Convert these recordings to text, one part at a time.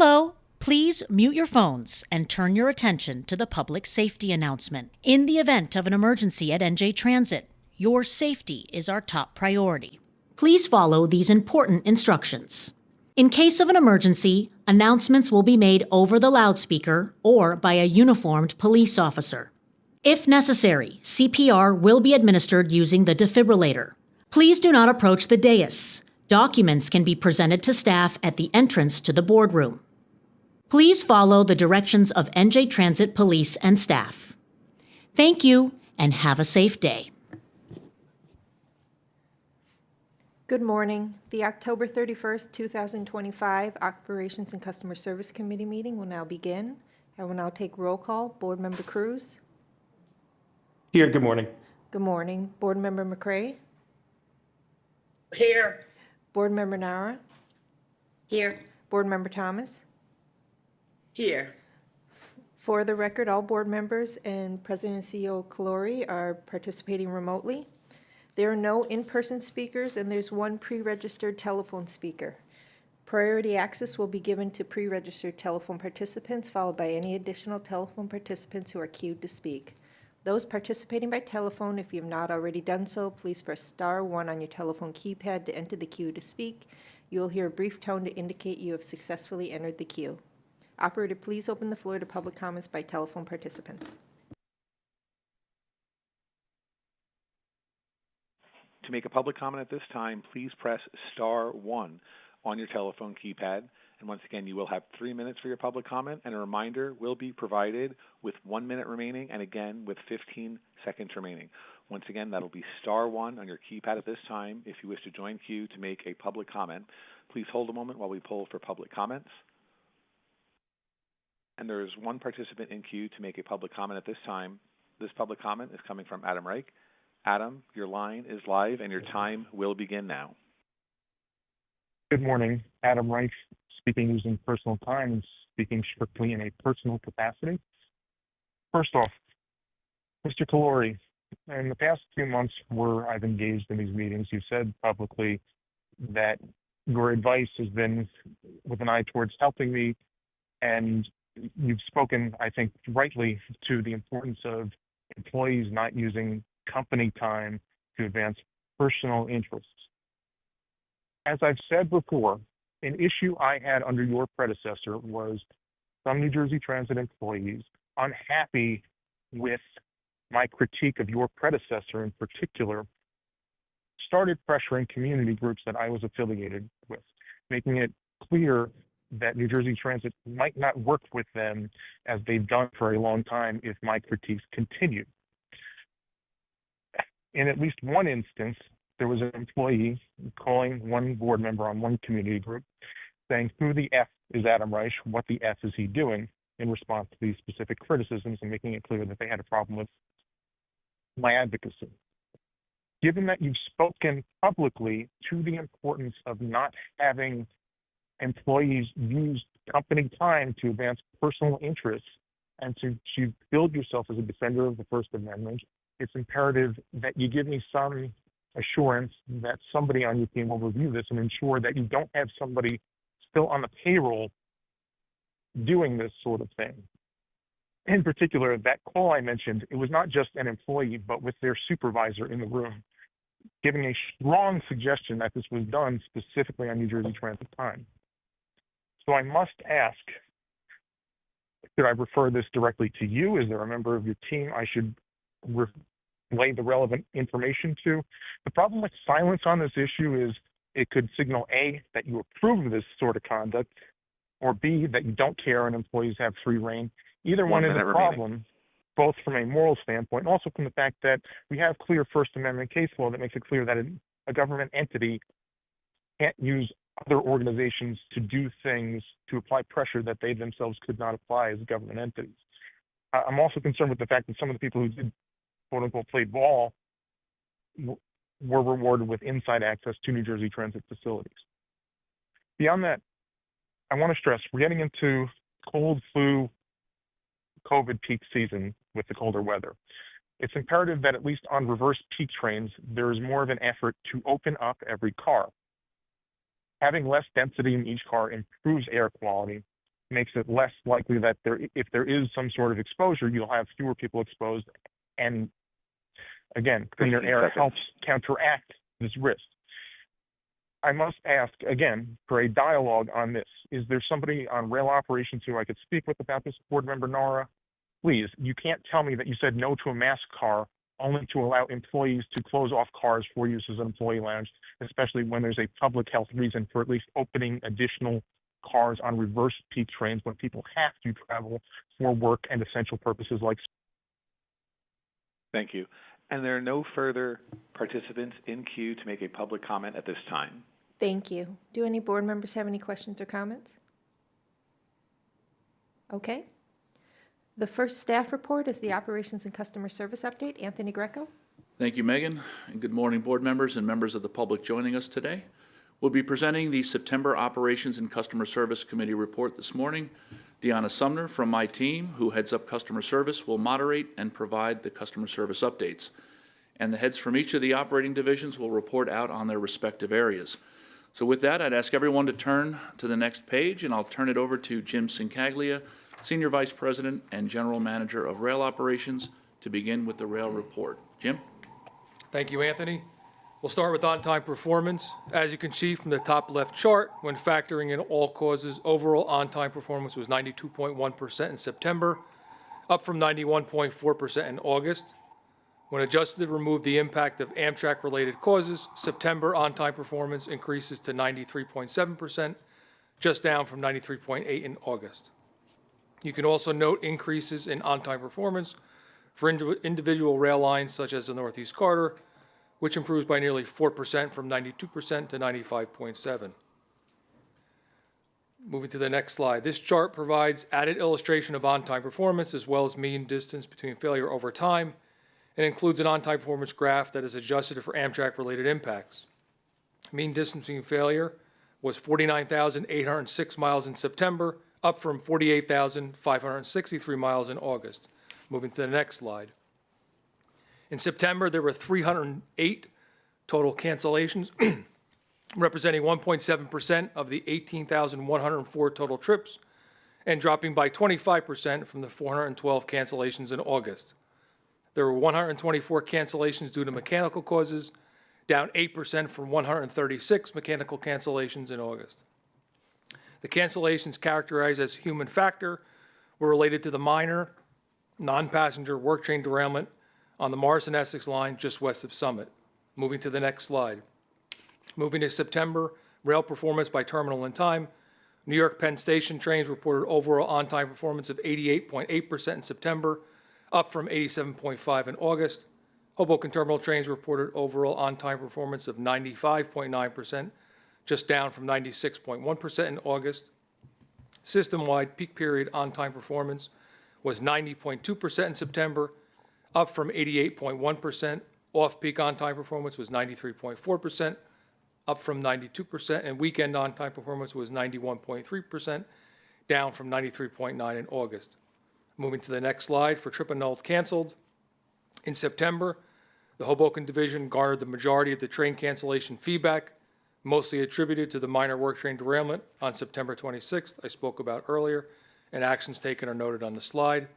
Hello. Please mute your phones and turn your attention to the public safety announcement. In the event of an emergency at NJ Transit, your safety is our top priority. Please follow these important instructions. In case of an emergency, announcements will be made over the loudspeaker or by a uniformed police officer. If necessary, CPR will be administered using the defibrillator. Please do not approach the dais. Documents can be presented to staff at the entrance to the boardroom. Please follow the directions of NJ Transit Police and staff. Thank you and have a safe day. Good morning. The October 31st, 2025 Operations and Customer Service Committee meeting will now begin. I will now take roll call. Board Member Cruz. Here, good morning. Good morning. Board Member McCray. Here. Board Member Nara. Here. Board Member Thomas. Here. For the record, all board members and President and CEO Kalori are participating remotely. There are no in-person speakers, and there's one pre-registered telephone speaker. Priority access will be given to pre-registered telephone participants, followed by any additional telephone participants who are queued to speak. Those participating by telephone, if you have not already done so, please press *1 on your telephone keypad to enter the queue to speak. You will hear a brief tone to indicate you have successfully entered the queue. Operator, please open the floor to public comments by telephone participants. To make a public comment at this time, please press *1 on your telephone keypad. And once again, you will have 3 minutes for your public comment, and a reminder will be provided with 1 minute remaining and again with 15 seconds remaining. Once again, that'll be *1 on your keypad at this time if you wish to join queue to make a public comment. Please hold a moment while we poll for public comments. And there is one participant in queue to make a public comment at this time. This public comment is coming from Adam Reich. Adam, your line is live and your time will begin now. Good morning. Adam Reich speaking using personal time and speaking strictly in a personal capacity. First off, Mr. Kalori, in the past few months where I've engaged in these meetings, you've said publicly that your advice has been with an eye towards helping me, and you've spoken, I think, rightly to the importance of employees not using company time to advance personal interests. As I've said before, an issue I had under your predecessor was some New Jersey Transit employees unhappy with my critique of your predecessor in particular, started pressuring community groups that I was affiliated with, making it clear that New Jersey Transit might not work with them as they've done for a long time if my critiques continue. In at least one instance, there was an employee calling one board member on one community group saying, "Who the F is Adam Reich? What the F is he doing?" in response to these specific criticisms and making it clear that they had a problem with my advocacy. Given that you've spoken publicly to the importance of not having employees use company time to advance personal interests and to build yourself as a defender of the First Amendment, it's imperative that you give me some assurance that somebody on your team will review this and ensure that you don't have somebody still on the payroll doing this sort of thing. In particular, that call I mentioned, it was not just an employee, but with their supervisor in the room, giving a strong suggestion that this was done specifically on New Jersey Transit time. So I must ask, should I refer this directly to you? Is there a member of your team I should relay the relevant information to? The problem with silence on this issue is it could signal A, that you approve of this sort of conduct, or B, that you don't care and employees have free rein. Either one is a problem, both from a moral standpoint and also from the fact that we have clear First Amendment case law that makes it clear that a government entity can't use other organizations to do things to apply pressure that they themselves could not apply as government entities. I'm also concerned with the fact that some of the people who did, quote unquote, play ball were rewarded with inside access to New Jersey Transit facilities. Beyond that, I want to stress we're getting into cold, flu, COVID peak season with the colder weather. It's imperative that at least on reverse peak trains, there is more of an effort to open up every car. Having less density in each car improves air quality, makes it less likely that if there is some sort of exposure, you'll have fewer people exposed. And again, cleaner air helps counteract this risk. I must ask again for a dialogue on this. Is there somebody on rail operations who I could speak with about this, Board Member Nara? Please, you can't tell me that you said no to a mask car only to allow employees to close off cars for use as an employee lounge, especially when there's a public health reason for at least opening additional cars on reverse peak trains when people have to travel for work and essential purposes like. Thank you. And there are no further participants in queue to make a public comment at this time. Thank you. Do any board members have any questions or comments? Okay. The first staff report is the Operations and Customer Service Update. Anthony Greco. Thank you, Megan, and good morning, board members and members of the public joining us today. We'll be presenting the September Operations and Customer Service Committee report this morning. Deanna Sumner from my team, who heads up customer service, will moderate and provide the customer service updates. And the heads from each of the operating divisions will report out on their respective areas. So with that, I'd ask everyone to turn to the next page, and I'll turn it over to Jim Sincaglia, Senior Vice President and General Manager of Rail Operations, to begin with the rail report. Jim? Thank you, Anthony. We'll start with on-time performance. As you can see from the top left chart, when factoring in all causes, overall on-time performance was 92.1% in September, up from 91.4% in August. When adjusted to remove the impact of Amtrak-related causes, September on-time performance increases to 93.7%, just down from 93.8% in August. You can also note increases in on-time performance for individual rail lines such as the Northeast Corridor, which improves by nearly 4% from 92% to 95.7%. Moving to the next slide. This chart provides added illustration of on-time performance as well as mean distance between failure over time, and includes an on-time performance graph that is adjusted for Amtrak-related impacts. Mean distance between failure was 49,806 miles in September, up from 48,563 miles in August. Moving to the next slide. In September, there were 308 total cancellations, representing 1.7% of the 18,104 total trips, and dropping by 25% from the 412 cancellations in August. There were 124 cancellations due to mechanical causes, down 8% from 136 mechanical cancellations in August. The cancellations characterized as human factor were related to the minor, non-passenger work train derailment on the Morrison-Essex line just west of Summit. Moving to the next slide. Moving to September, rail performance by terminal and time. New York Penn Station trains reported overall on-time performance of 88.8% in September, up from 87.5% in August. Hoboken Terminal trains reported overall on-time performance of 95.9%, just down from 96.1% in August. System-wide peak period on-time performance was 90.2% in September, up from 88.1%. Off-peak on-time performance was 93.4%, up from 92%, and weekend on-time performance was 91.3%, down from 93.9% in August. Moving to the next slide, for trip annulled canceled. In September, the Hoboken Division garnered the majority of the train cancellation feedback, mostly attributed to the minor work train derailment on September 26th I spoke about earlier, and actions taken are noted on the slide.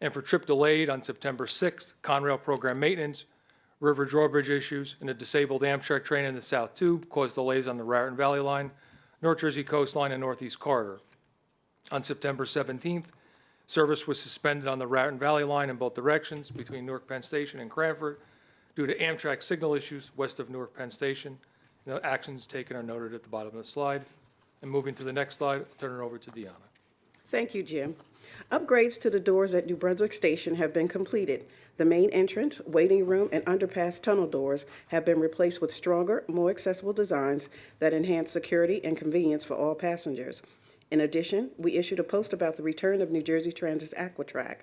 And for trip delayed on September 6th, Conrail program maintenance, river drawbridge issues, and a disabled Amtrak train in the South Tube caused delays on the Raritan Valley Line, North Jersey Coast Line, and Northeast Corridor. On September 17th, service was suspended on the Raritan Valley Line in both directions between Newark Penn Station and Cranford due to Amtrak signal issues west of Newark Penn Station. The actions taken are noted at the bottom of the slide. And moving to the next slide, I'll turn it over to Deanna. Thank you, Jim. Upgrades to the doors at New Brunswick Station have been completed. The main entrance, waiting room, and underpass tunnel doors have been replaced with stronger, more accessible designs that enhance security and convenience for all passengers. In addition, we issued a post about the return of New Jersey Transit's Aquatrack.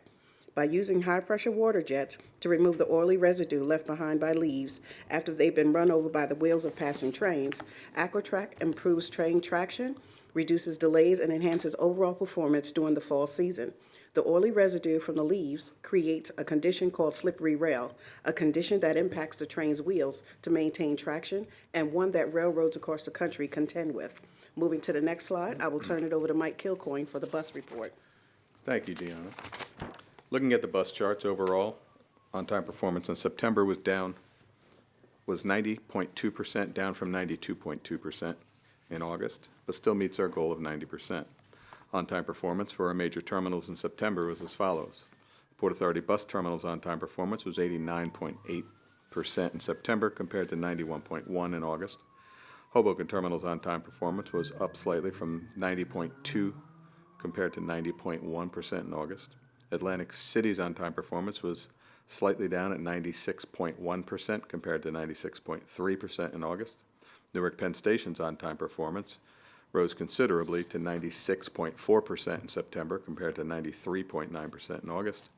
By using high-pressure water jets to remove the oily residue left behind by leaves after they've been run over by the wheels of passing trains, Aquatrack improves train traction, reduces delays, and enhances overall performance during the fall season. The oily residue from the leaves creates a condition called slippery rail, a condition that impacts the train's wheels to maintain traction and one that railroads across the country contend with. Moving to the next slide, I will turn it over to Mike Kilcoyne for the bus report. Thank you, Deanna. Looking at the bus charts overall, on-time performance in September was 90.2%, down from 92.2% in August, but still meets our goal of 90%. On-time performance for our major terminals in September was as follows. Port Authority bus terminals on-time performance was 89.8% in September compared to 91.1% in August. Hoboken terminals on-time performance was up slightly from 90.2% compared to 90.1% in August. Atlantic City's on-time performance was slightly down at 96.1% compared to 96.3% in August. Newark Penn Station's on-time performance rose considerably to 96.4% in September compared to 93.9% in August.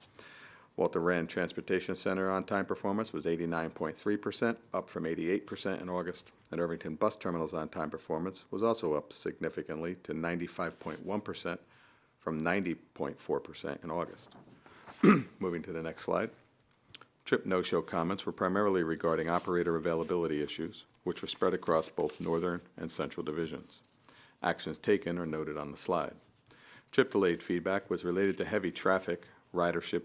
Walter Rand Transportation Center on-time performance was 89.3%, up from 88% in August. And Irvington Bus Terminal's on-time performance was also up significantly to 95.1% from 90.4% in August. Moving to the next slide. Trip no-show comments were primarily regarding operator availability issues, which were spread across both northern and central divisions. Actions taken are noted on the slide. Trip delayed feedback was related to heavy traffic, ridership,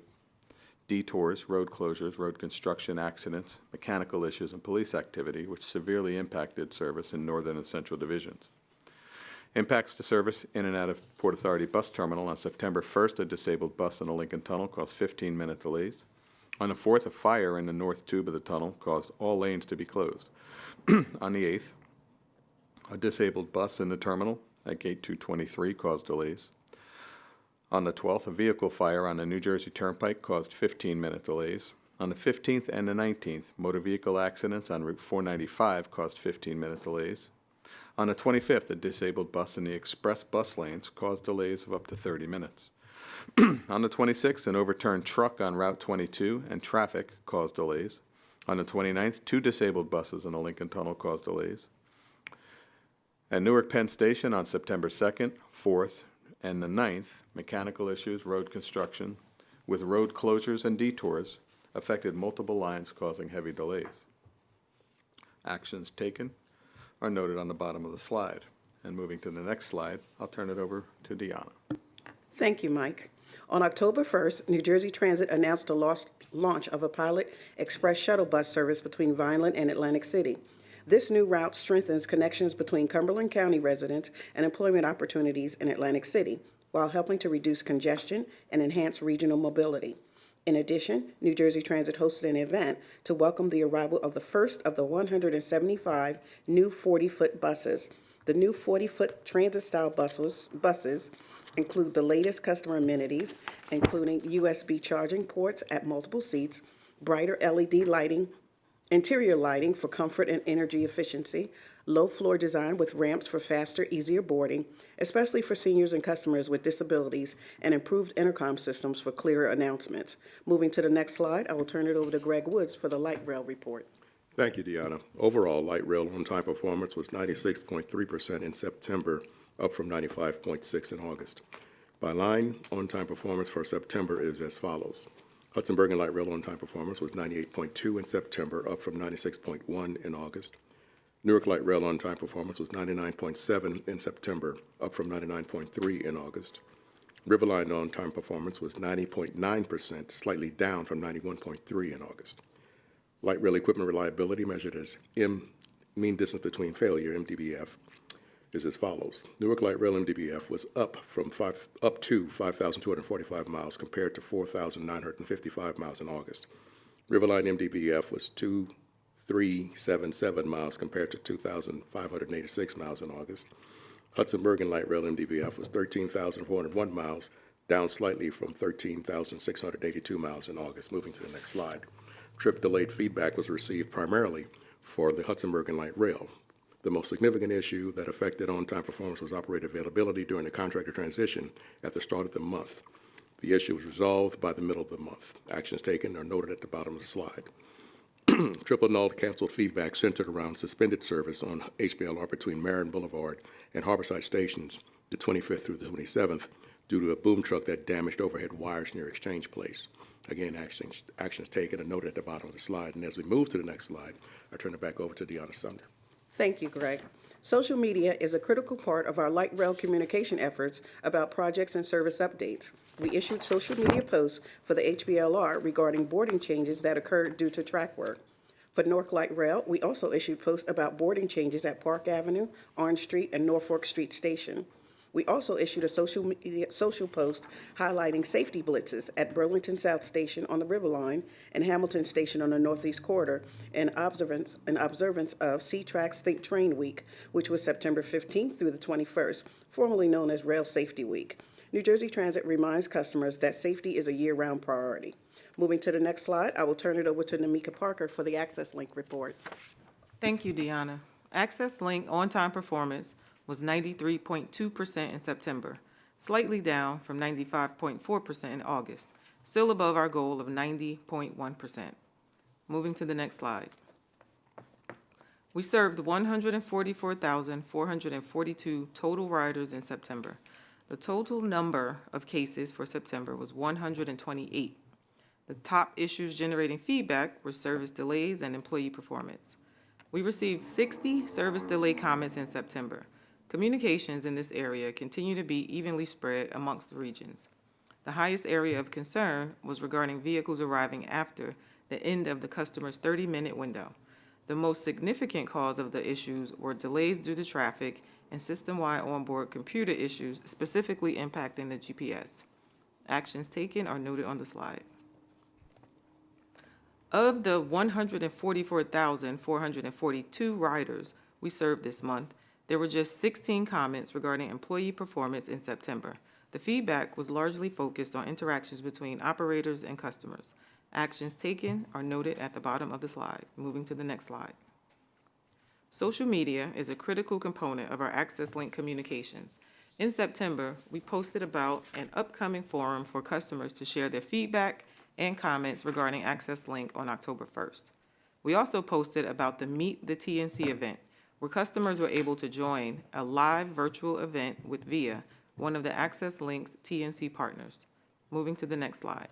detours, road closures, road construction accidents, mechanical issues, and police activity, which severely impacted service in northern and central divisions. Impacts to service in and out of Port Authority Bus Terminal on September 1st, a disabled bus in the Lincoln Tunnel caused 15-minute delays. On the 4th, a fire in the north tube of the tunnel caused all lanes to be closed. On the 8th, a disabled bus in the terminal at Gate 223 caused delays. On the 12th, a vehicle fire on the New Jersey Turnpike caused 15-minute delays. On the 15th and the 19th, motor vehicle accidents on Route 495 caused 15-minute delays. On the 25th, a disabled bus in the express bus lanes caused delays of up to 30 minutes. On the 26th, an overturned truck on Route 22 and traffic caused delays. On the 29th, 2 disabled buses in the Lincoln Tunnel caused delays. At Newark Penn Station on September 2nd, 4th, and the 9th, mechanical issues, road construction, with road closures and detours, affected multiple lines causing heavy delays. Actions taken are noted on the bottom of the slide. And moving to the next slide, I'll turn it over to Deanna. Thank you, Mike. On October 1st, New Jersey Transit announced the launch of a pilot express shuttle bus service between Vineland and Atlantic City. This new route strengthens connections between Cumberland County residents and employment opportunities in Atlantic City, while helping to reduce congestion and enhance regional mobility. In addition, New Jersey Transit hosted an event to welcome the arrival of the first of the 175 new 40-foot buses. The new 40-foot transit-style buses include the latest customer amenities, including USB charging ports at multiple seats, brighter LED lighting, interior lighting for comfort and energy efficiency, low floor design with ramps for faster, easier boarding, especially for seniors and customers with disabilities, and improved intercom systems for clearer announcements. Moving to the next slide, I will turn it over to Greg Woods for the light rail report. Thank you, Deanna. Overall, light rail on-time performance was 96.3% in September, up from 95.6% in August. By line, on-time performance for September is as follows. Hudson Bergen Light Rail on-time performance was 98.2% in September, up from 96.1% in August. Newark Light Rail on-time performance was 99.7% in September, up from 99.3% in August. Riverline on-time performance was 90.9%, slightly down from 91.3% in August. Light rail equipment reliability, measured as mean distance between failure, MDBF, is as follows. Newark Light Rail MDBF was up to 5,245 miles compared to 4,955 miles in August. Riverline MDBF was 2,377 miles compared to 2,586 miles in August. Hudson Bergen Light Rail MDBF was 13,401 miles, down slightly from 13,682 miles in August. Moving to the next slide. Trip delayed feedback was received primarily for the Hudson Bergen Light Rail. The most significant issue that affected on-time performance was operator availability during the contractor transition at the start of the month. The issue was resolved by the middle of the month. Actions taken are noted at the bottom of the slide. Triple null canceled feedback centered around suspended service on HBLR between Marion Boulevard and Harborside stations the 25th through the 27th due to a boom truck that damaged overhead wires near Exchange Place. Again, actions taken are noted at the bottom of the slide. And as we move to the next slide, I turn it back over to Deanna Sumner. Thank you, Greg. Social media is a critical part of our light rail communication efforts about projects and service updates. We issued social media posts for the HBLR regarding boarding changes that occurred due to track work. For North Light Rail, we also issued posts about boarding changes at Park Avenue, Orange Street, and Norfolk Street Station. We also issued a social post highlighting safety blitzes at Burlington South Station on the River Line and Hamilton Station on the Northeast Corridor in observance of C-Track's Think Train Week, which was September 15th through the 21st, formerly known as Rail Safety Week. New Jersey Transit reminds customers that safety is a year-round priority. Moving to the next slide, I will turn it over to Namika Parker for the Access Link report. Thank you, Deanna. Access Link on-time performance was 93.2% in September, slightly down from 95.4% in August, still above our goal of 90.1%. Moving to the next slide. We served 144,442 total riders in September. The total number of cases for September was 128. The top issues generating feedback were service delays and employee performance. We received 60 service delay comments in September. Communications in this area continue to be evenly spread amongst the regions. The highest area of concern was regarding vehicles arriving after the end of the customer's 30-minute window. The most significant cause of the issues were delays due to traffic and system-wide onboard computer issues, specifically impacting the GPS. Actions taken are noted on the slide. Of the 144,442 riders we served this month, there were just 16 comments regarding employee performance in September. The feedback was largely focused on interactions between operators and customers. Actions taken are noted at the bottom of the slide. Moving to the next slide. Social media is a critical component of our Access Link communications. In September, we posted about an upcoming forum for customers to share their feedback and comments regarding Access Link on October 1st. We also posted about the Meet the TNC event, where customers were able to join a live virtual event with VIA, one of the Access Link's TNC partners. Moving to the next slide.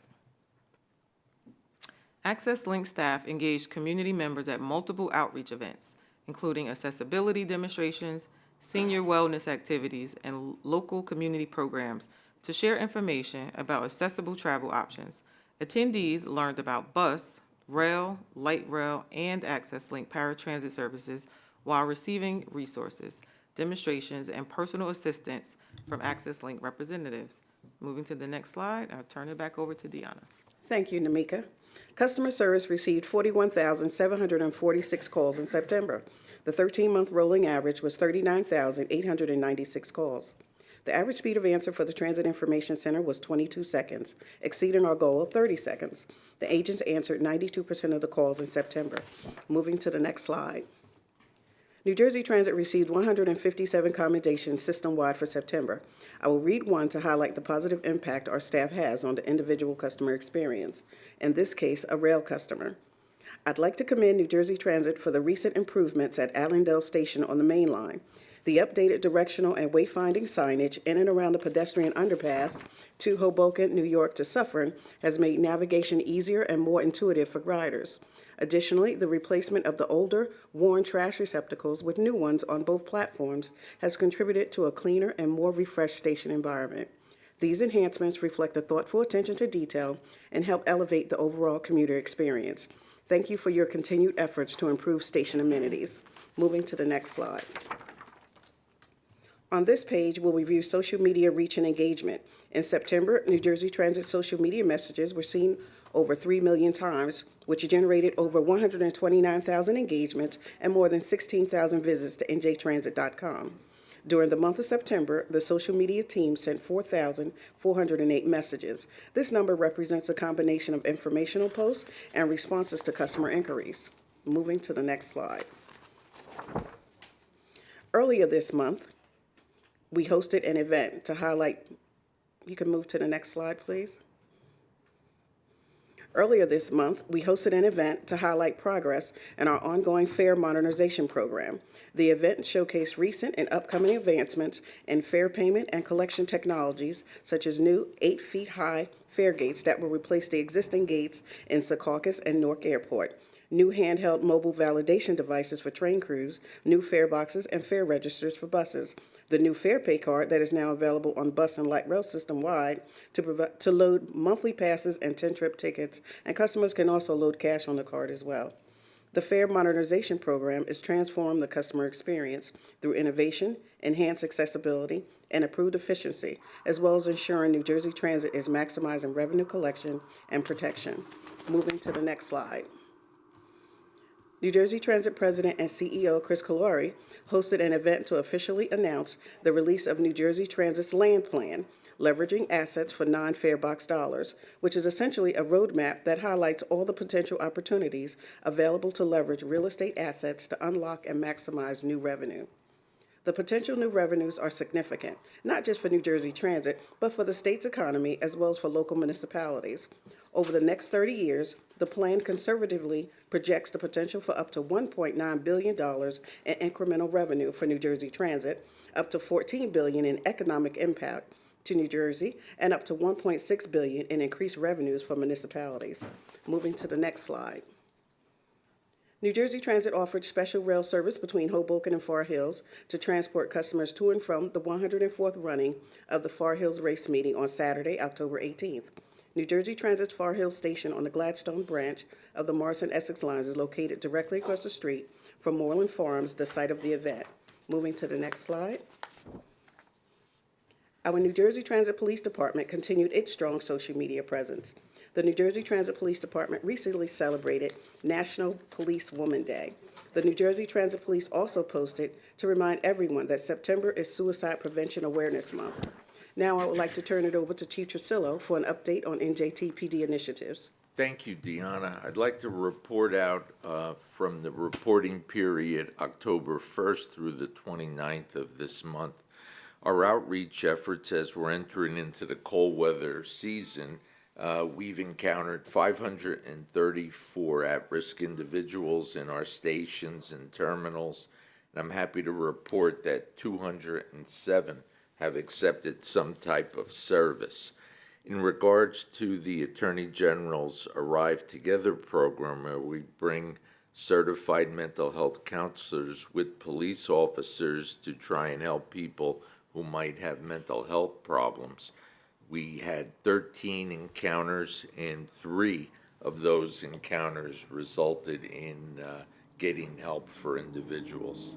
Access Link staff engaged community members at multiple outreach events, including accessibility demonstrations, senior wellness activities, and local community programs to share information about accessible travel options. Attendees learned about bus, rail, light rail, and Access Link paratransit services while receiving resources, demonstrations, and personal assistance from Access Link representatives. Moving to the next slide, I'll turn it back over to Deanna. Thank you, Namika. Customer service received 41,746 calls in September. The 13-month rolling average was 39,896 calls. The average speed of answer for the Transit Information Center was 22 seconds, exceeding our goal of 30 seconds. The agents answered 92% of the calls in September. Moving to the next slide. New Jersey Transit received 157 commendations system-wide for September. I will read one to highlight the positive impact our staff has on the individual customer experience, in this case, a rail customer. I'd like to commend New Jersey Transit for the recent improvements at Allendale Station on the main line. The updated directional and wayfinding signage in and around the pedestrian underpass to Hoboken, New York to Suffern has made navigation easier and more intuitive for riders. Additionally, the replacement of the older, worn trash receptacles with new ones on both platforms has contributed to a cleaner and more refreshed station environment. These enhancements reflect a thoughtful attention to detail and help elevate the overall commuter experience. Thank you for your continued efforts to improve station amenities. Moving to the next slide. On this page, we'll review social media reach and engagement. In September, New Jersey Transit social media messages were seen over 3 million times, which generated over 129,000 engagements and more than 16,000 visits to njtransit.com. During the month of September, the social media team sent 4,408 messages. This number represents a combination of informational posts and responses to customer inquiries. Moving to the next slide. Earlier this month, we hosted an event to highlight, you can move to the next slide, please. Earlier this month, we hosted an event to highlight progress in our ongoing fare modernization program. The event showcased recent and upcoming advancements in fare payment and collection technologies, such as new 8-feet-high fare gates that will replace the existing gates in Secaucus and Newark Airport, new handheld mobile validation devices for train crews, new fare boxes, and fare registers for buses, the new Fare Pay card that is now available on bus and light rail system-wide to load monthly passes and 10-trip tickets, and customers can also load cash on the card as well. The Fare Modernization Program is transforming the customer experience through innovation, enhanced accessibility, and improved efficiency, as well as ensuring New Jersey Transit is maximizing revenue collection and protection. Moving to the next slide. New Jersey Transit President and CEO Chris Calori hosted an event to officially announce the release of New Jersey Transit's land plan, leveraging assets for non-fare box dollars, which is essentially a roadmap that highlights all the potential opportunities available to leverage real estate assets to unlock and maximize new revenue. The potential new revenues are significant, not just for New Jersey Transit, but for the state's economy as well as for local municipalities. Over the next 30 years, the plan conservatively projects the potential for up to $1.9 billion in incremental revenue for New Jersey Transit, up to $14 billion in economic impact to New Jersey, and up to $1.6 billion in increased revenues for municipalities. Moving to the next slide. New Jersey Transit offered special rail service between Hoboken and Far Hills to transport customers to and from the 104th running of the Far Hills Race Meeting on Saturday, October 18th. New Jersey Transit's Far Hills station on the Gladstone branch of the Morrison-Essex lines is located directly across the street from Moreland Farms, the site of the event. Moving to the next slide. Our New Jersey Transit Police Department continued its strong social media presence. The New Jersey Transit Police Department recently celebrated National Police Woman Day. The New Jersey Transit Police also posted to remind everyone that September is Suicide Prevention Awareness Month. Now I would like to turn it over to Chief Trusillo for an update on NJTPD initiatives. Thank you, Deanna. I'd like to report out from the reporting period October 1st through the 29th of this month. Our outreach efforts as we're entering into the cold weather season, we've encountered 534 at-risk individuals in our stations and terminals, and I'm happy to report that 207 have accepted some type of service. In regards to the Attorney General's Arrive Together program, where we bring certified mental health counselors with police officers to try and help people who might have mental health problems, we had 13 encounters, and 3 of those encounters resulted in getting help for individuals.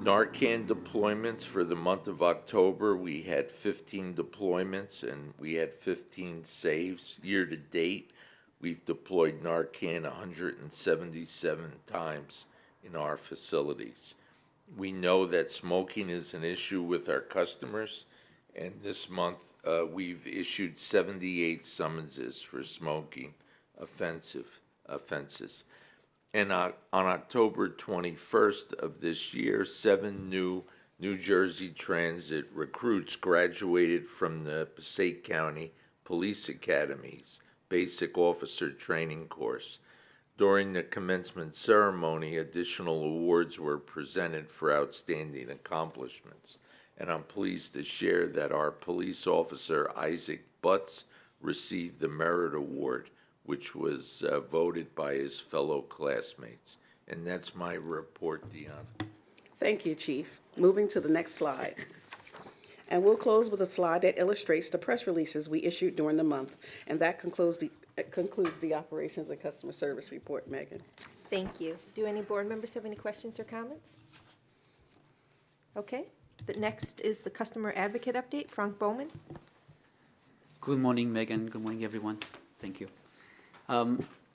Narcan deployments for the month of October, we had 15 deployments and we had 15 saves. Year to date, we've deployed Narcan 177 times in our facilities. We know that smoking is an issue with our customers, and this month we've issued 78 summonses for smoking offenses. And on October 21st of this year, 7 new New Jersey Transit recruits graduated from the Passaic County Police Academy's Basic Officer Training course. During the commencement ceremony, additional awards were presented for outstanding accomplishments. And I'm pleased to share that our police officer, Isaac Butts, received the Merit Award, which was voted by his fellow classmates. And that's my report, Deanna. Thank you, Chief. Moving to the next slide. And we'll close with a slide that illustrates the press releases we issued during the month. And that concludes the Operations and Customer Service report, Megan. Thank you. Do any board members have any questions or comments? Okay. The next is the Customer Advocate Update. Frank Bowman. Good morning, Megan. Good morning, everyone. Thank you.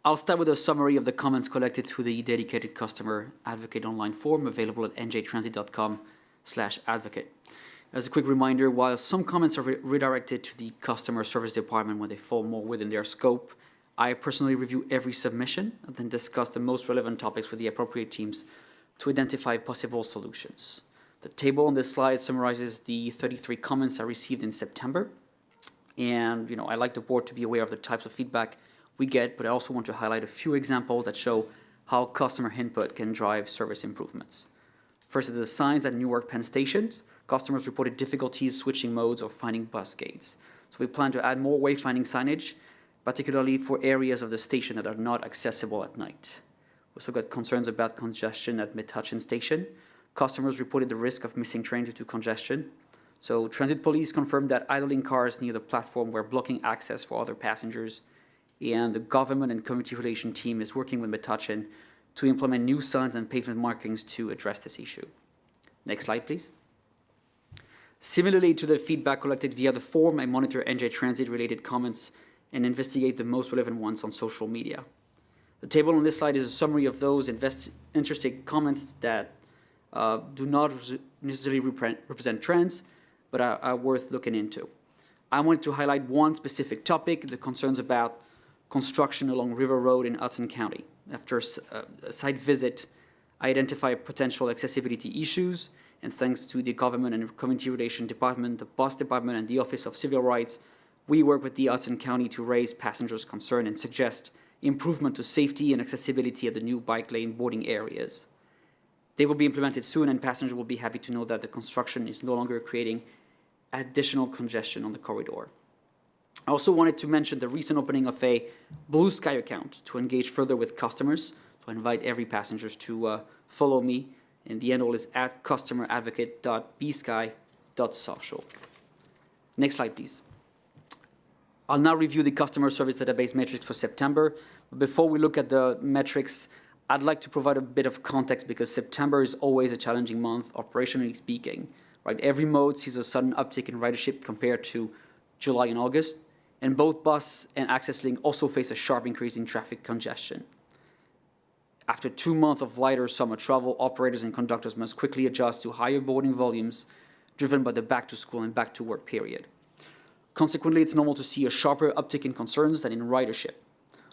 I'll start with a summary of the comments collected through the dedicated Customer Advocate online form available at njtransit.com/advocate. As a quick reminder, while some comments are redirected to the Customer Service Department when they fall more within their scope, I personally review every submission and then discuss the most relevant topics with the appropriate teams to identify possible solutions. The table on this slide summarizes the 33 comments I received in September. And, I'd like the board to be aware of the types of feedback we get, but I also want to highlight a few examples that show how customer input can drive service improvements. First is the signs at Newark Penn stations. Customers reported difficulties switching modes or finding bus gates. So we plan to add more wayfinding signage particularly for areas of the station that are not accessible at night. We also got concerns about congestion at Metuchen Station. Customers reported the risk of missing trains due to congestion. So Transit Police confirmed that idling cars near the platform were blocking access for other passengers. And the government and community relation team is working with Metuchen to implement new signs and pavement markings to address this issue. Next slide, please. Similarly to the feedback collected via the form, I monitor NJ Transit-related comments and investigate the most relevant ones on social media. The table on this slide is a summary of those interesting comments that do not necessarily represent trends, but are worth looking into. I wanted to highlight one specific topic, the concerns about construction along River Road in Hudson County. After a site visit, I identified potential accessibility issues, and thanks to the Government and Community Relations Department, the Bus Department, and the Office of Civil Rights, we work with the Hudson County to raise passengers' concern and suggest improvement to safety and accessibility at the new bike lane boarding areas. They will be implemented soon, and passengers will be happy to know that the construction is no longer creating additional congestion on the corridor. I also wanted to mention the recent opening of a Blue Sky account to engage further with customers. So I invite every passenger to follow me, and the handle is at customeradvocate.bsky.social. Next slide, please. I'll now review the customer service database metrics for September. But before we look at the metrics, I'd like to provide a bit of context because September is always a challenging month, operationally speaking. Right? Every mode sees a sudden uptick in ridership compared to July and August, and both bus and Access Link also face a sharp increase in traffic congestion. After 2 months of lighter summer travel, operators and conductors must quickly adjust to higher boarding volumes driven by the back-to-school and back-to-work period. Consequently, it's normal to see a sharper uptick in concerns than in ridership.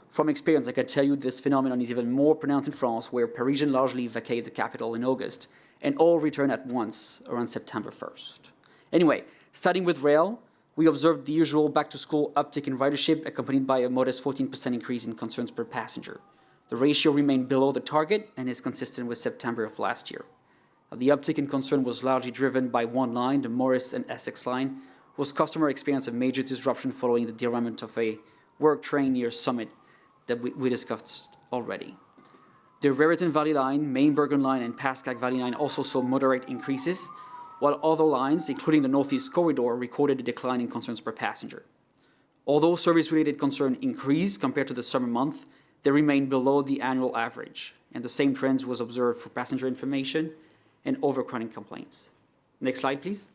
From experience, I can tell you this phenomenon is even more pronounced in France, where Parisians largely vacate the capital in August, and all return at once around September 1st. Anyway, starting with rail, we observed the usual back-to-school uptick in ridership, accompanied by a modest 14% increase in concerns per passenger. The ratio remained below the target and is consistent with September of last year. The uptick in concern was largely driven by one line, the Morris and Essex line, whose customer experienced a major disruption following the derailment of a work train near Summit that we discussed already. The Raritan Valley Line, Main Bergen Line, and Pascack Valley Line also saw moderate increases, while other lines, including the Northeast Corridor, recorded a decline in concerns per passenger. Although service-related concern increased compared to the summer month, they remained below the annual average, and the same trends was observed for passenger information and overcrowding complaints. Next slide, please.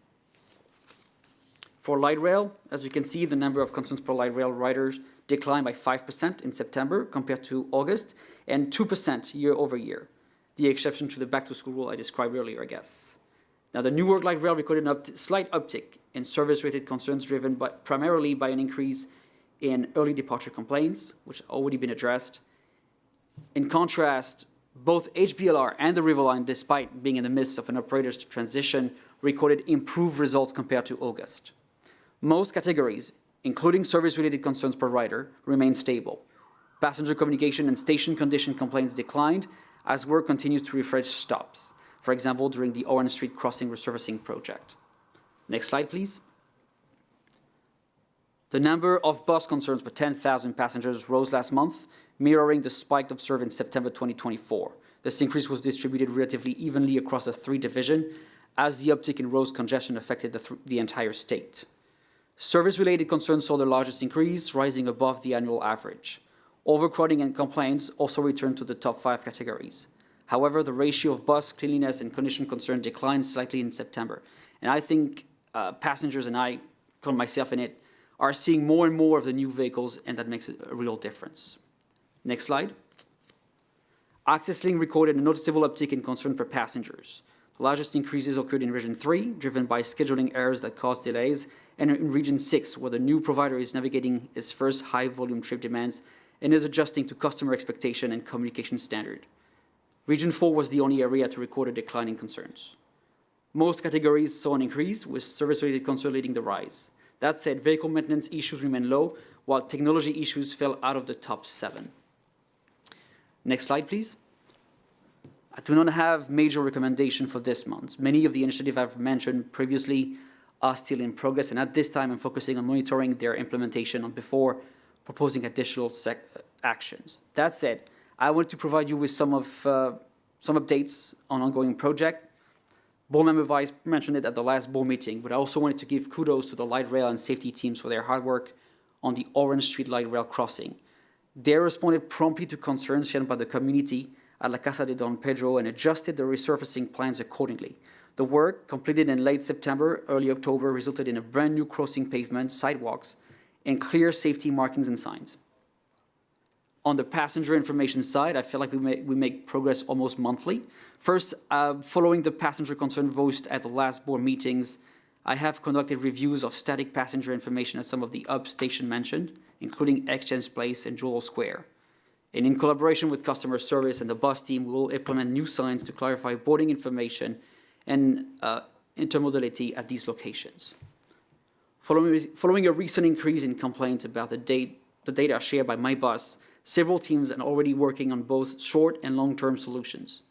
For light rail, as you can see, the number of concerns per light rail riders declined by 5% in September compared to August, and 2% year over year, the exception to the back-to-school rule I described earlier, I guess. Now, the Newark Light Rail recorded a slight uptick in service-related concerns driven primarily by an increase in early departure complaints, which have already been addressed. In contrast, both HBLR and the River Line, despite being in the midst of an operator's transition, recorded improved results compared to August. Most categories, including service-related concerns per rider, remain stable. Passenger communication and station condition complaints declined as work continues to refresh stops, for example, during the Orange Street Crossing resurfacing project. Next slide, please. The number of bus concerns per 10,000 passengers rose last month, mirroring the spike observed in September 2024. This increase was distributed relatively evenly across the three divisions, as the uptick in road congestion affected the entire state. Service-related concerns saw the largest increase, rising above the annual average. Overcrowding and complaints also returned to the top 5 categories. However, the ratio of bus cleanliness and condition concern declined slightly in September. And I think passengers, and I count myself in it, are seeing more and more of the new vehicles, and that makes a real difference. Next slide. Access Link recorded a noticeable uptick in concern per passengers. The largest increases occurred in Region 3, driven by scheduling errors that caused delays, and in Region 6, where the new provider is navigating its first high-volume trip demands and is adjusting to customer expectation and communication standard. Region 4 was the only area to record a decline in concerns. Most categories saw an increase, with service-related concern leading the rise. That said, vehicle maintenance issues remain low, while technology issues fell out of the top 7. Next slide, please. I do not have major recommendation for this month. Many of the initiatives I've mentioned previously are still in progress, and at this time I'm focusing on monitoring their implementation before proposing additional actions. That said, I wanted to provide you with some updates on ongoing project. Board Member Vice mentioned it at the last board meeting, but I also wanted to give kudos to the light rail and safety teams for their hard work on the Orange Street light rail crossing. They responded promptly to concerns shared by the community at La Casa de Don Pedro and adjusted the resurfacing plans accordingly. The work, completed in late September, early October, resulted in a brand new crossing pavement, sidewalks, and clear safety markings and signs. On the passenger information side, I feel like we make progress almost monthly. First, following the passenger concern voiced at the last board meetings, I have conducted reviews of static passenger information at some of the hub stations mentioned, including Exchange Place and Jewel Square. And in collaboration with customer service and the bus team, we will implement new signs to clarify boarding information and intermodality at these locations. Following a recent increase in complaints about the data shared by MyBus, several teams are already working on both short and long-term solutions.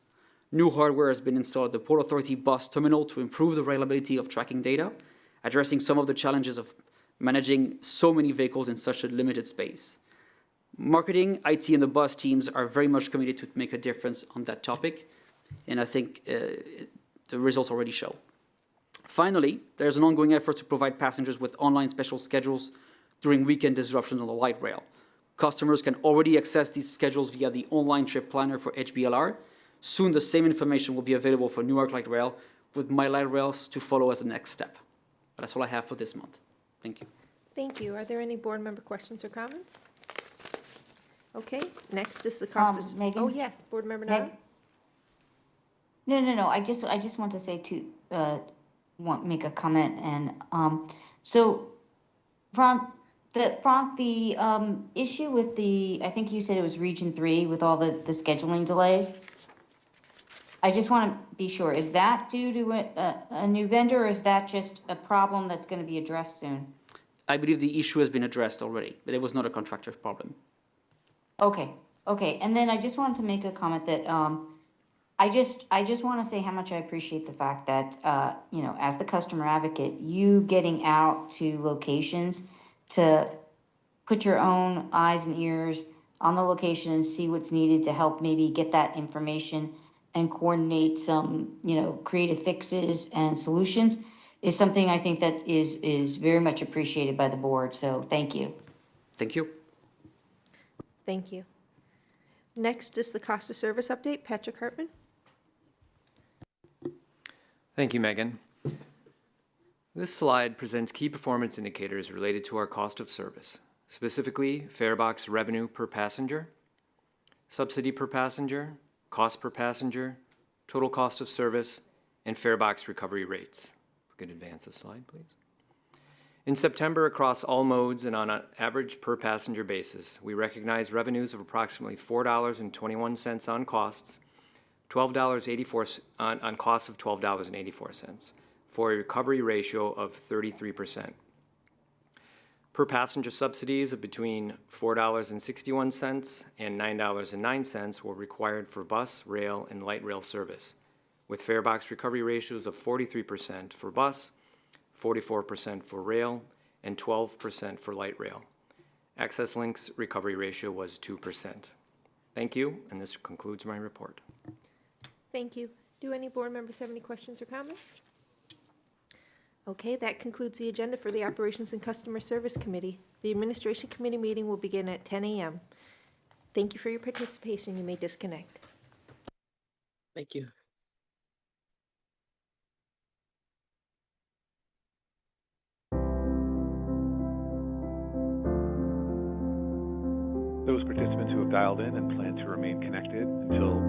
New hardware has been installed at the Port Authority bus terminal to improve the reliability of tracking data, addressing some of the challenges of managing so many vehicles in such a limited space. Marketing, IT, and the bus teams are very much committed to make a difference on that topic, and I think the results already show. Finally, there's an ongoing effort to provide passengers with online special schedules during weekend disruptions on the light rail. Customers can already access these schedules via the online trip planner for HBLR. Soon, the same information will be available for Newark Light Rail, with My Light Rails to follow as the next step. But that's all I have for this month. Thank you. Thank you. Are there any board member questions or comments? Okay, next is the cost of... Megan? Oh, yes, board member Nara. No. I just want to say make a comment and so Frank, the issue with I think you said it was Region 3 with all the scheduling delays. I just want to be sure, is that due to a new vendor, or is that just a problem that's going to be addressed soon? I believe the issue has been addressed already, but it was not a contractor problem. Okay, and then I just wanted to make a comment that I just want to say how much I appreciate the fact that as the customer advocate, you getting out to locations to put your own eyes and ears on the location and see what's needed to help maybe get that information and coordinate some creative fixes and solutions is something I think that is very much appreciated by the board. So thank you. Thank you. Thank you. Next is the cost of service update. Patrick Hartman. Thank you, Megan. This slide presents key performance indicators related to our cost of service, specifically farebox revenue per passenger, subsidy per passenger, cost per passenger, total cost of service, and farebox recovery rates. If we could advance the slide, please. In September, across all modes and on an average per passenger basis, we recognized revenues of approximately $4.21 on costs, $12.84 on costs of $12.84, for a recovery ratio of 33%. Per passenger subsidies of between $4.61 and $9.09 were required for bus, rail, and light rail service, with farebox recovery ratios of 43% for bus, 44% for rail, and 12% for light rail. Access Link's recovery ratio was 2%. Thank you, and this concludes my report. Thank you. Do any board members have any questions or comments? Okay, that concludes the agenda for the Operations and Customer Service Committee. The Administration Committee meeting will begin at 10 a.m. Thank you for your participation. You may disconnect. Thank you. Those participants who have dialed in and plan to remain connected until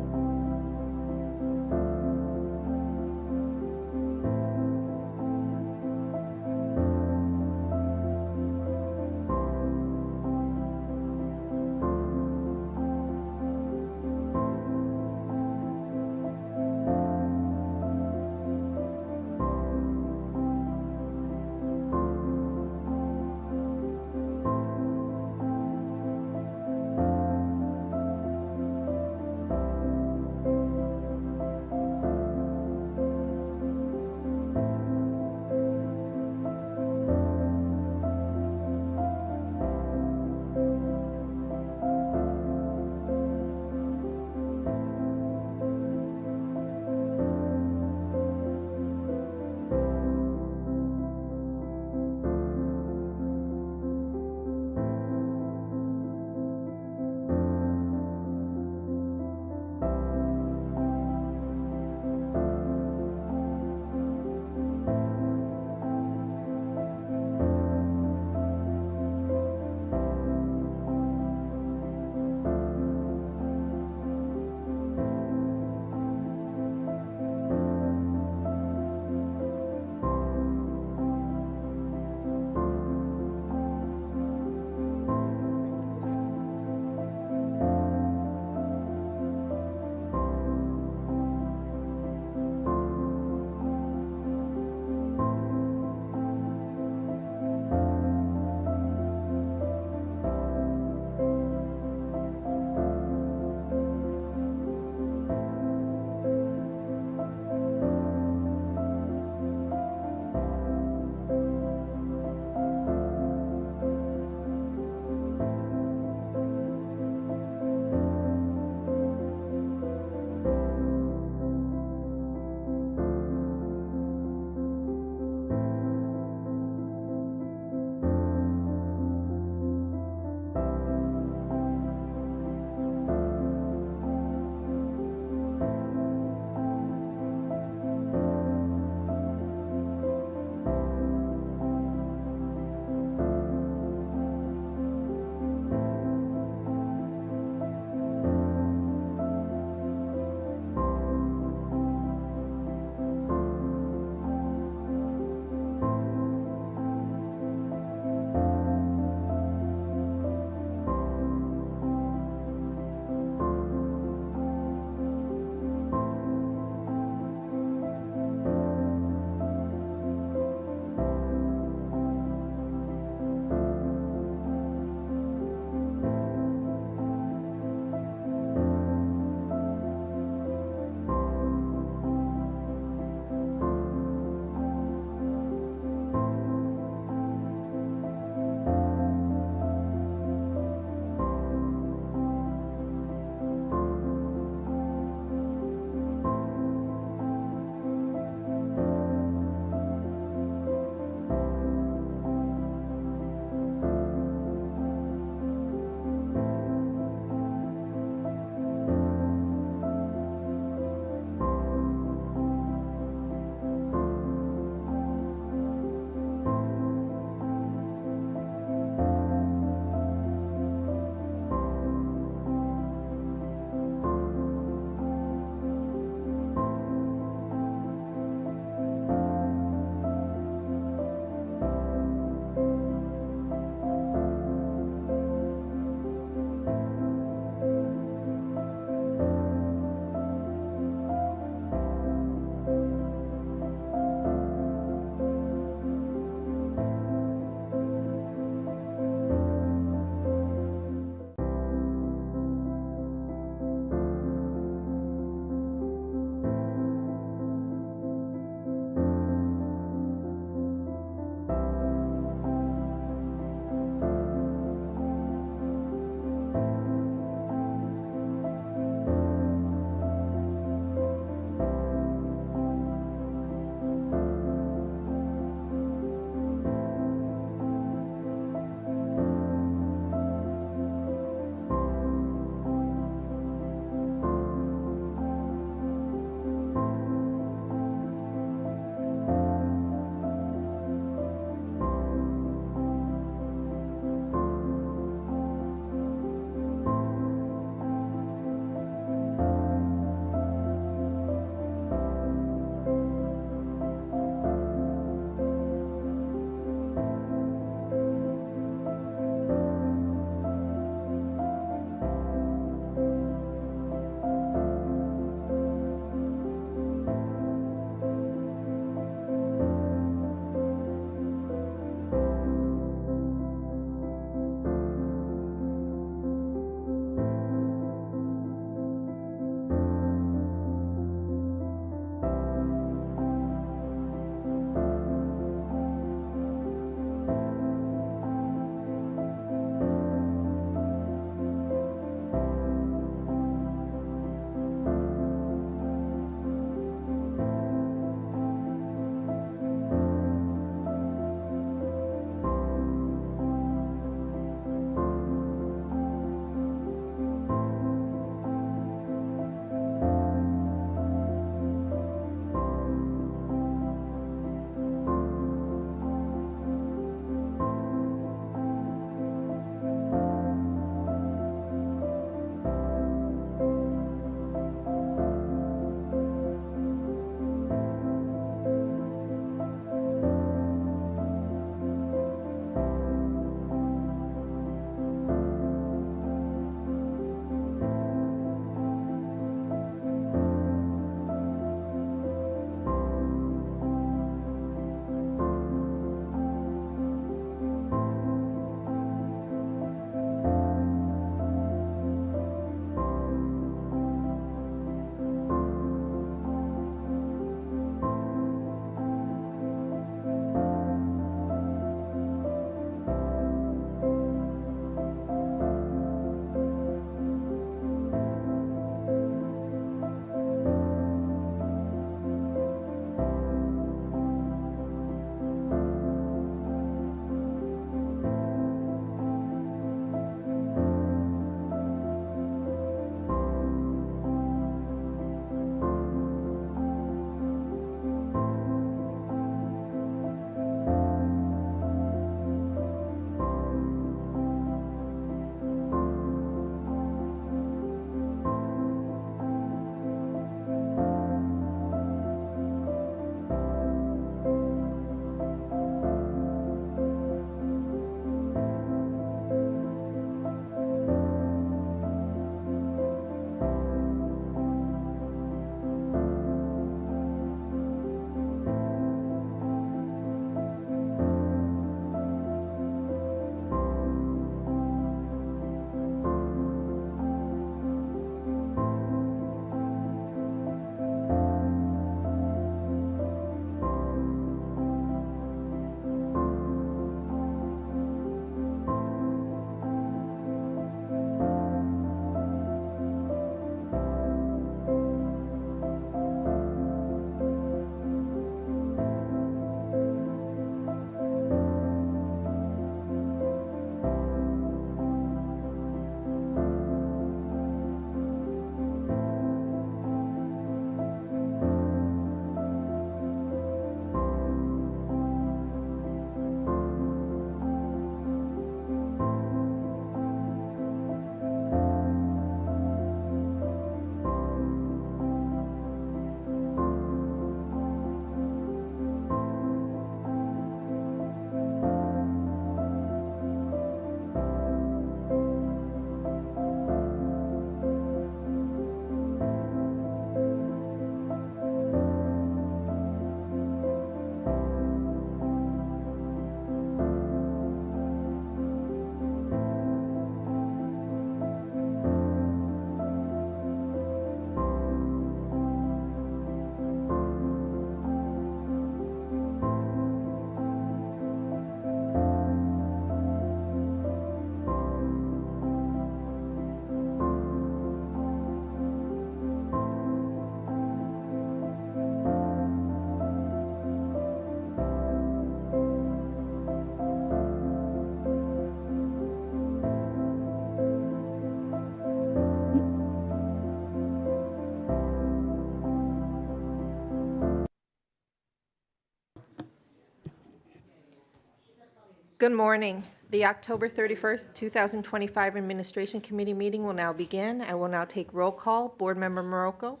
Good morning. The October 31st, 2025 Administration Committee meeting will now begin. I will now take roll call. Board Member Morocco.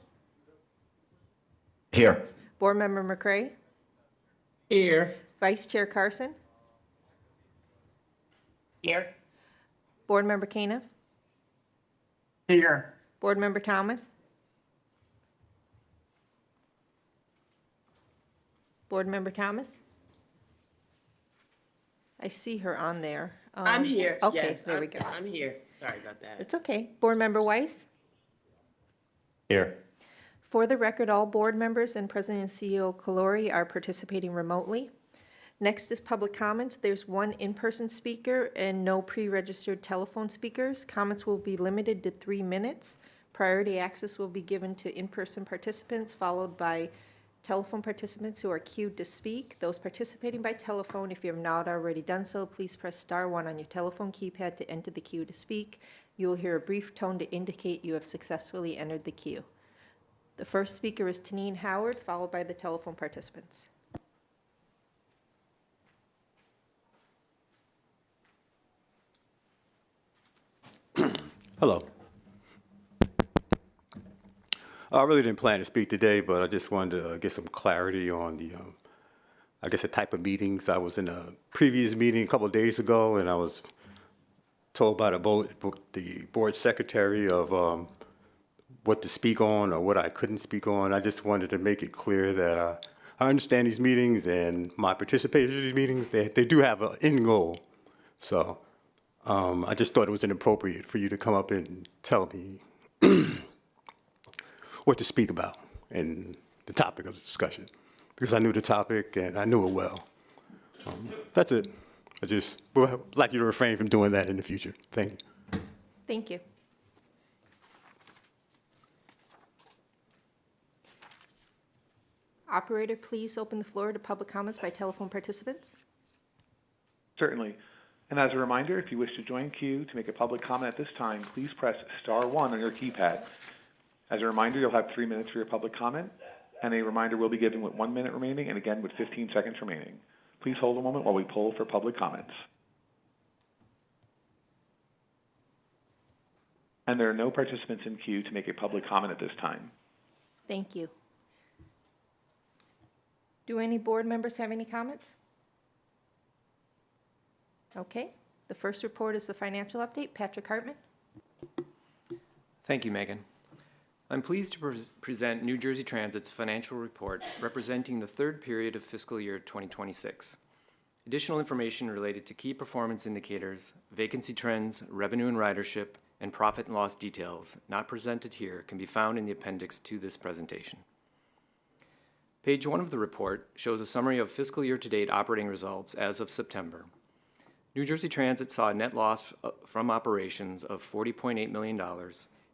Here. Board Member McCray. Here. Vice Chair Carson. Here. Board Member Caniff. Here. Board Member Thomas. Board Member Thomas. I see her on there. I'm here. Okay, Yes, there we go. I'm here. Sorry about that. It's okay. Board Member Weiss. Here. For the record, all board members and President and CEO Kalori are participating remotely. Next is public comments. There's one in-person speaker and no pre-registered telephone speakers. Comments will be limited to 3 minutes. Priority access will be given to in-person participants, followed by telephone participants who are queued to speak. Those participating by telephone, if you have not already done so, please press *1 on your telephone keypad to enter the queue to speak. You will hear a brief tone to indicate you have successfully entered the queue. The first speaker is Tanine Howard, followed by the telephone participants. Hello. I really didn't plan to speak today, but I just wanted to get some clarity on the, I guess, the type of meetings. I was in a previous meeting a couple of days ago, and I was told by the board secretary of what to speak on or what I couldn't speak on. I just wanted to make it clear that I understand these meetings and my participation in these meetings, they do have an end goal. So I just thought it was inappropriate for you to come up and tell me what to speak about and the topic of the discussion, because I knew the topic and I knew it well. That's it. I just would like you to refrain from doing that in the future. Thank you. Thank you. Operator, please open the floor to public comments by telephone participants. Certainly. And as a reminder, if you wish to join queue to make a public comment at this time, please press *1 on your keypad. As a reminder, you'll have 3 minutes for your public comment, and a reminder will be given with 1 minute remaining and again with 15 seconds remaining. Please hold a moment while we poll for public comments. And there are no participants in queue to make a public comment at this time. Thank you. Do any board members have any comments? Okay. The first report is the financial update. Patrick Hartman. Thank you, Megan. I'm pleased to present New Jersey Transit's financial report representing the third period of fiscal year 2026. Additional information related to key performance indicators, vacancy trends, revenue and ridership, and profit and loss details not presented here can be found in the appendix to this presentation. Page 1 of the report shows a summary of fiscal year-to-date operating results as of September. New Jersey Transit saw a net loss from operations of $40.8 million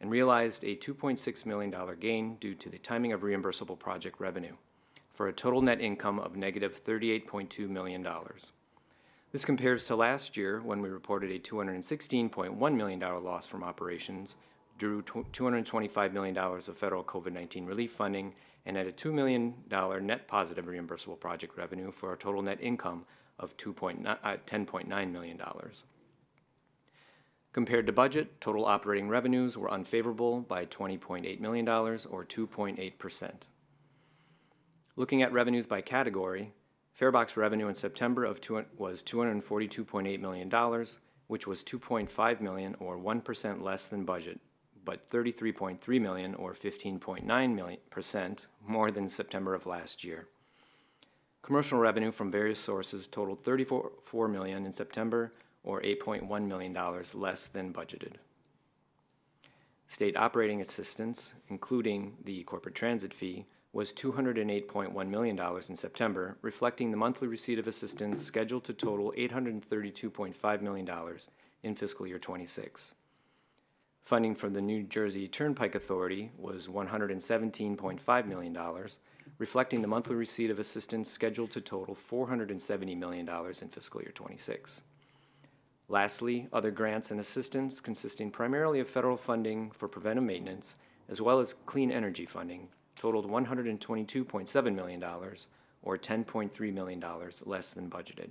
and realized a $2.6 million gain due to the timing of reimbursable project revenue, for a total net income of negative $38.2 million. This compares to last year, when we reported a $216.1 million loss from operations, drew $225 million of federal COVID-19 relief funding, and had a $2 million net positive reimbursable project revenue, for a total net income of $10.9 million. Compared to budget, total operating revenues were unfavorable by $20.8 million, or 2.8%. Looking at revenues by category, farebox revenue in September was $242.8 million, which was $2.5 million, or 1% less than budget, but $33.3 million, or 15.9% more than September of last year. Commercial revenue from various sources totaled $34 million in September, or $8.1 million less than budgeted. State operating assistance, including the corporate transit fee, was $208.1 million in September, reflecting the monthly receipt of assistance scheduled to total $832.5 million in fiscal year 26. Funding from the New Jersey Turnpike Authority was $117.5 million, reflecting the monthly receipt of assistance scheduled to total $470 million in fiscal year 26. Lastly, other grants and assistance, consisting primarily of federal funding for preventive maintenance, as well as clean energy funding, totaled $122.7 million, or $10.3 million less than budgeted.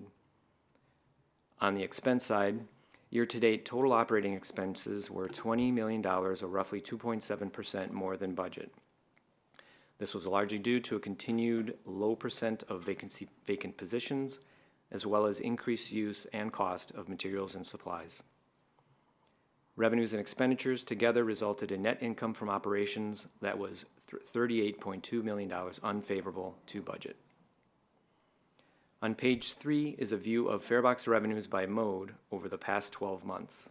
On the expense side, year-to-date total operating expenses were $20 million, or roughly 2.7% more than budget. This was largely due to a continued low percent of vacant positions, as well as increased use and cost of materials and supplies. Revenues and expenditures together resulted in net income from operations that was $38.2 million unfavorable to budget. On page 3 is a view of farebox revenues by mode over the past 12 months.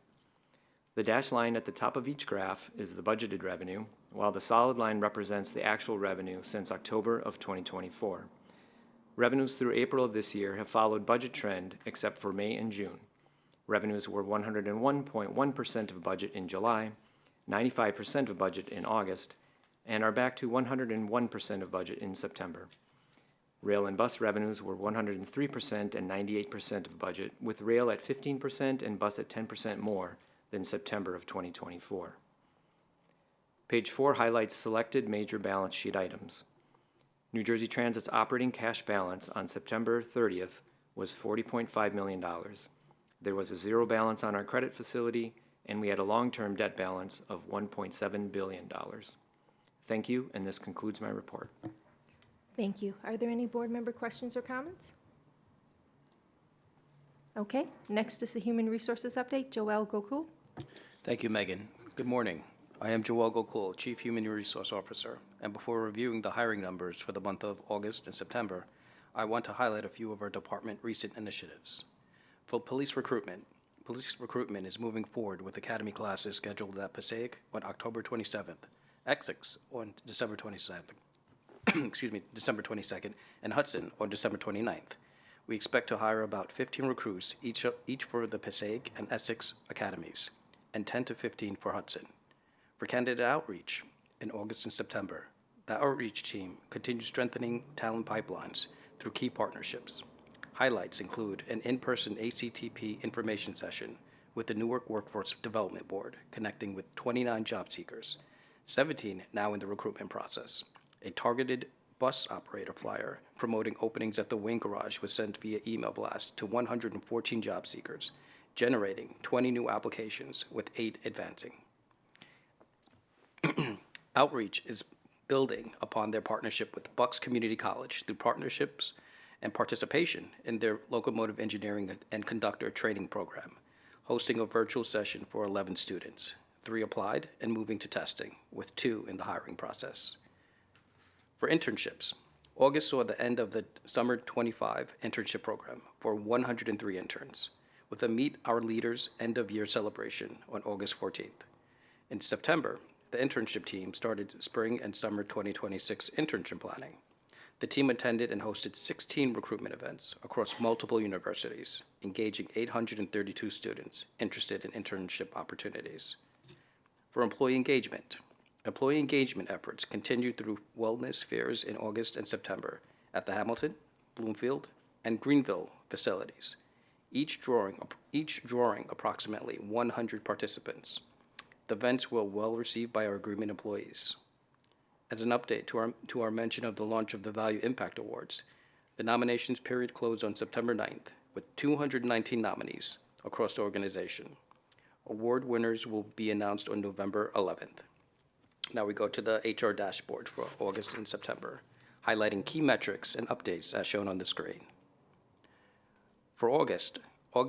The dashed line at the top of each graph is the budgeted revenue, while the solid line represents the actual revenue since October of 2024. Revenues through April of this year have followed budget trend except for May and June. Revenues were 101.1% of budget in July, 95% of budget in August, and are back to 101% of budget in September. Rail and bus revenues were 103% and 98% of budget, with rail at 15% and bus at 10% more than September of 2024. Page 4 highlights selected major balance sheet items. New Jersey Transit's operating cash balance on September 30th was $40.5 million. There was a zero balance on our credit facility, and we had a long-term debt balance of $1.7 billion. Thank you, and this concludes my report. Thank you. Are there any board member questions or comments? Okay, next is the Human Resources Update. Joel Gokul. Thank you, Megan. Good morning. I am Joel Gokul, Chief Human Resource Officer, and before reviewing the hiring numbers for the month of August and September, I want to highlight a few of our department recent initiatives. For police recruitment is moving forward with academy classes scheduled at Passaic on October 27th, Essex on December 27th, December 22nd, and Hudson on December 29th. We expect to hire about 15 recruits, each for the Passaic and Essex academies, and 10 to 15 for Hudson. For candidate outreach in August and September, the outreach team continues strengthening talent pipelines through key partnerships. Highlights include an in-person ACTP information session with the Newark Workforce Development Board, connecting with 29 job seekers, 17 now in the recruitment process. A targeted bus operator flyer promoting openings at the Wing Garage was sent via email blast to 114 job seekers, generating 20 new applications with 8 advancing. Outreach is building upon their partnership with Bucks Community College through partnerships and participation in their locomotive engineering and conductor training program, hosting a virtual session for 11 students, 3 applied and moving to testing, with 2 in the hiring process. For internships, August saw the end of the Summer 25 internship program for 103 interns, with a Meet Our Leaders end-of-year celebration on August 14th. In September, the internship team started Spring and Summer 2026 internship planning. The team attended and hosted 16 recruitment events across multiple universities, engaging 832 students interested in internship opportunities. For employee engagement efforts continued through wellness fairs in August and September at the Hamilton, Bloomfield, and Greenville facilities, each drawing approximately 100 participants. The events were well received by our agreement employees. As an update to our mention of the launch of the Value Impact Awards, the nominations period closed on September 9th with 219 nominees across the organization. Award winners will be announced on November 11th. Now we go to the HR dashboard for August and September, highlighting key metrics and updates as shown on the screen. For August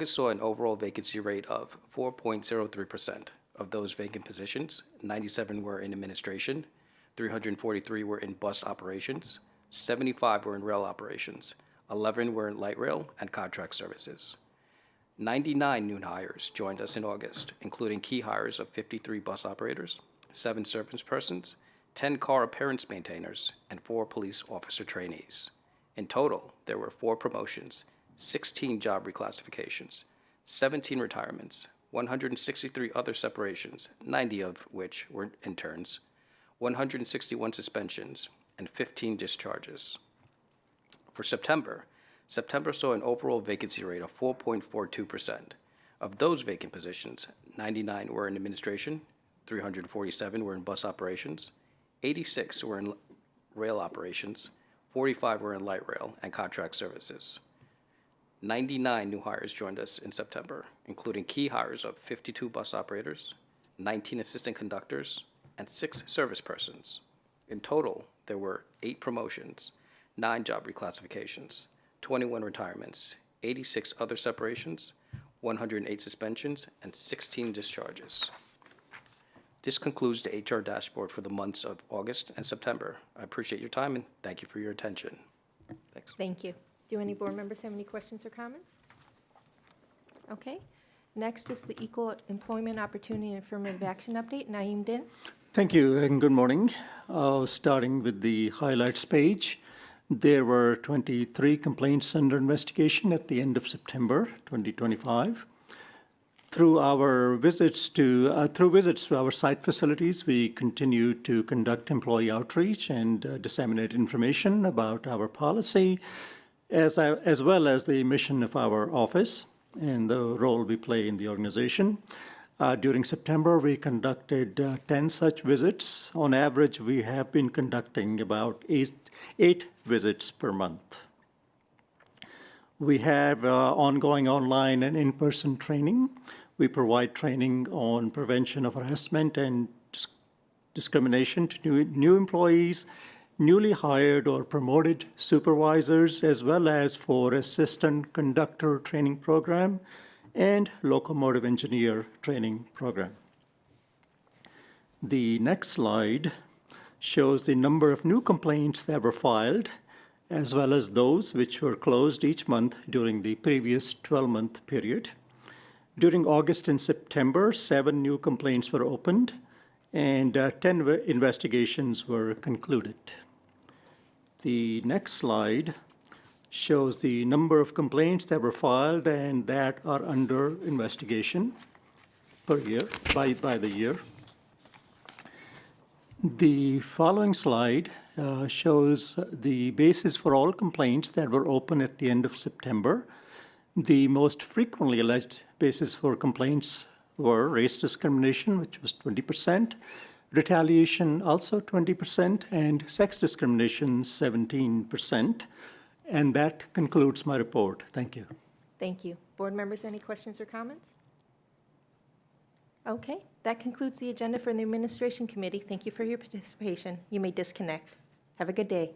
saw an overall vacancy rate of 4.03%. Of those vacant positions, 97 were in administration, 343 were in bus operations, 75 were in rail operations, 11 were in light rail and contract services. 99 new hires joined us in August, including key hires of 53 bus operators, 7 service persons, 10 car appearance maintainers, and 4 police officer trainees. In total, there were 4 promotions, 16 job reclassifications, 17 retirements, 163 other separations, 90 of which were interns, 161 suspensions, and 15 discharges. For September saw an overall vacancy rate of 4.42%. Of those vacant positions, 99 were in administration, 347 were in bus operations, 86 were in rail operations, 45 were in light rail and contract services. 99 new hires joined us in September, including key hires of 52 bus operators, 19 assistant conductors, and 6 service persons. In total, there were 8 promotions, 9 job reclassifications, 21 retirements, 86 other separations, 108 suspensions, and 16 discharges. This concludes the HR dashboard for the months of August and September. I appreciate your time and thank you for your attention. Thanks. Thank you. Do any board members have any questions or comments? Okay. Next is the Equal Employment Opportunity and Affirmative Action Update. Naeem Din. Thank you and good morning. Starting with the highlights page, there were 23 complaints under investigation at the end of September 2025. Through visits to our site facilities, we continue to conduct employee outreach and disseminate information about our policy, as well as the mission of our office and the role we play in the organization. During September, we conducted 10 such visits. On average, we have been conducting about 8 visits per month. We have ongoing online and in-person training. We provide training on prevention of harassment and discrimination to new employees, newly hired or promoted supervisors, as well as for assistant conductor training program and locomotive engineer training program. The next slide shows the number of new complaints that were filed, as well as those which were closed each month during the previous 12-month period. During August and September, 7 new complaints were opened and 10 investigations were concluded. The next slide shows the number of complaints that were filed and that are under investigation per year, by the year. The following slide shows the basis for all complaints that were open at the end of September. The most frequently alleged basis for complaints were race discrimination, which was 20%, retaliation also 20%, and sex discrimination 17%. And that concludes my report. Thank you. Thank you. Board members, any questions or comments? Okay, that concludes the agenda for the Administration Committee. Thank you for your participation. You may disconnect. Have a good day.